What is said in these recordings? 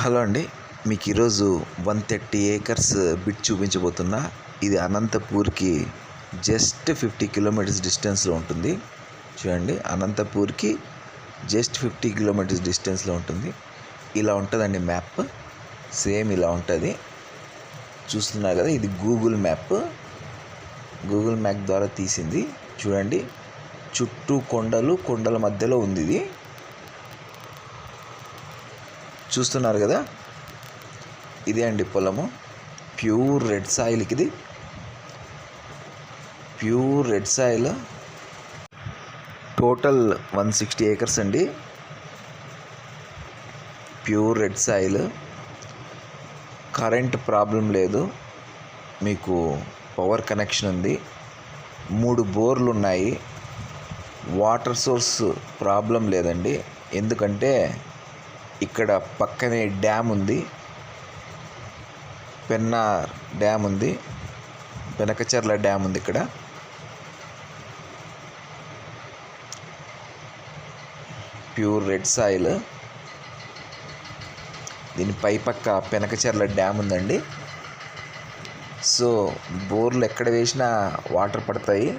Hello అండి, మీకు ఈరోజు 130 ఏకర్స్ బిట్ చూపించబోతున్నా. ఇది అనంతపూర్కి జస్ట్ 50 కిలోమీటర్స్ డిస్టెన్స్లో ఉంటుంది. చూడండి, అనంతపూర్కి జస్ట్ 50 కిలోమీటర్స్ డిస్టెన్స్లో ఉంటుంది. ఇలా ఉంటుందండి మ్యాప్. సేమ్ ఇలా ఉంటుంది. చూస్తున్నారు కదా, ఇది గూగుల్ మ్యాప్ ద్వారా తీసింది. చూడండి, చుట్టూ కొండల మధ్యలో ఉంది. ఇది చూస్తున్నారు కదా, ఇదే అండి పొలము. ప్యూర్ రెడ్ సాయిల్కి ఇది pure red soil. Total 160 acres అండి. Pure red soil. Current problem లేదు, మీకు పవర్ కనెక్షన్ ఉంది. 3 బోర్లు ఉన్నాయి. వాటర్ సోర్స్ ప్రాబ్లం లేదండి, ఎందుకంటే ఇక్కడ పక్కనే డ్యామ్ ఉంది. పెన్నార్ డ్యామ్ ఉంది, పెనకచర్ల డ్యామ్ ఉంది. ఇక్కడ ప్యూర్ రెడ్ సాయిల్. దీని పై పక్క పెనకచర్ల డ్యామ్ ఉందండి. సో బోర్లు ఎక్కడ వేసినా వాటర్ పడతాయి,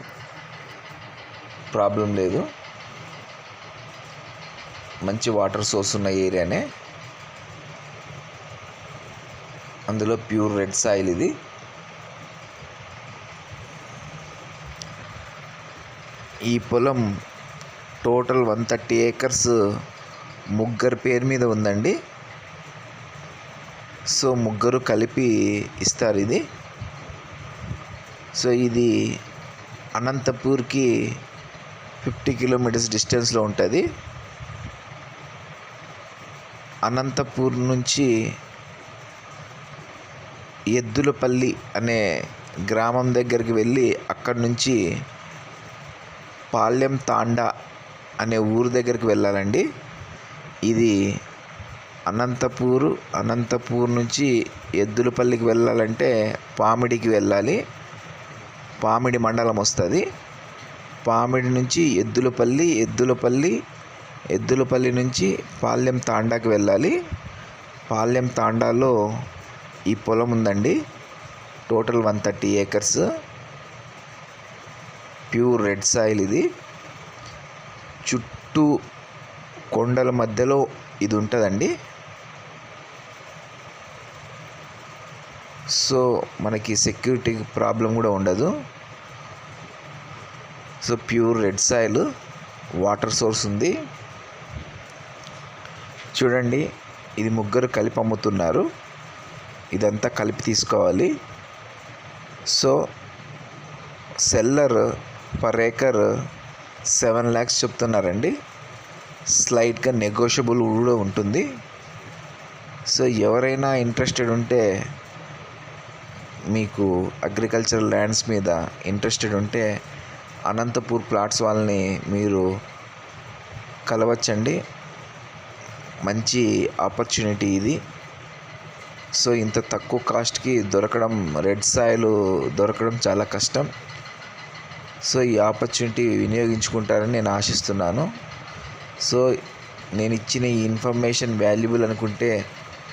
ప్రాబ్లం లేదు. మంచి వాటర్ సోర్స్ ఉన్న ఏరియానే, అందులో ప్యూర్ రెడ్ సాయిల్. ఇది ఈ పొలం టోటల్ 130 ఏకర్స్ ముగ్గురు పేరు మీద ఉందండి. సో ముగ్గురు కలిపి ఇస్తారు ఇది. సో ఇది అనంతపూర్కి 50 కిలోమీటర్స్ డిస్టెన్స్లో ఉంటుంది. అనంతపూర్ నుంచి ఎద్దులపల్లి అనే గ్రామం దగ్గరికి వెళ్ళి అక్కడి నుంచి పాళ్యం తాండా అనే ఊరు దగ్గరికి వెళ్ళాలండి. ఇది అనంతపూర్ నుంచి ఎద్దులపల్లికి వెళ్ళాలంటే పామిడికి వెళ్ళాలి. పామిడి మండలం వస్తుంది. పామిడి నుంచి ఎద్దులపల్లి నుంచి పాళ్యం తాండాకి వెళ్ళాలి. పాళ్యం తాండాలో ఈ పొలం ఉందండి. Total 130 acres pure red soil. ఇది చుట్టూ కొండల మధ్యలో ఇది ఉంటుందండి. సో మనకి సెక్యూరిటీ ప్రాబ్లం కూడా ఉండదు. So pure red soil, water source ఉంది. చూడండి, ఇది ముగ్గురు కలిపి అమ్ముతున్నారు. ఇదంతా కలిపి తీసుకోవాలి. So seller per acre 7 lakhs చెప్తున్నారండి. స్లైట్గా నెగోషియబుల్ కూడా ఉంటుంది. సో ఎవరైనా ఇంట్రెస్టెడ్ ఉంటే, మీకు అగ్రికల్చరల్ ల్యాండ్స్ మీద ఇంట్రెస్టెడ్ ఉంటే అనంతపూర్ ప్లాట్స్ వాళ్ళని మీరు కలవచ్చండి. మంచి ఆపర్చునిటీ ఇది. సో ఇంత తక్కువ కాస్ట్కి రెడ్ సాయిల్ దొరకడం చాలా కష్టం. సో ఈ ఆపర్చునిటీ వినియోగించుకుంటారని నేను ఆశిస్తున్నాను. సో నేను ఇచ్చిన ఈ ఇన్ఫర్మేషన్ వాల్యుబుల్ అనుకుంటే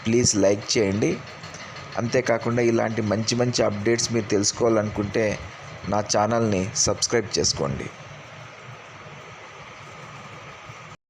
ప్లీజ్ లైక్ చేయండి. అంతేకాకుండా ఇలాంటి మంచి అప్డేట్స్ మీరు తెలుసుకోవాలనుకుంటే నా ఛానల్ని సబ్స్క్రైబ్ చేసుకోండి.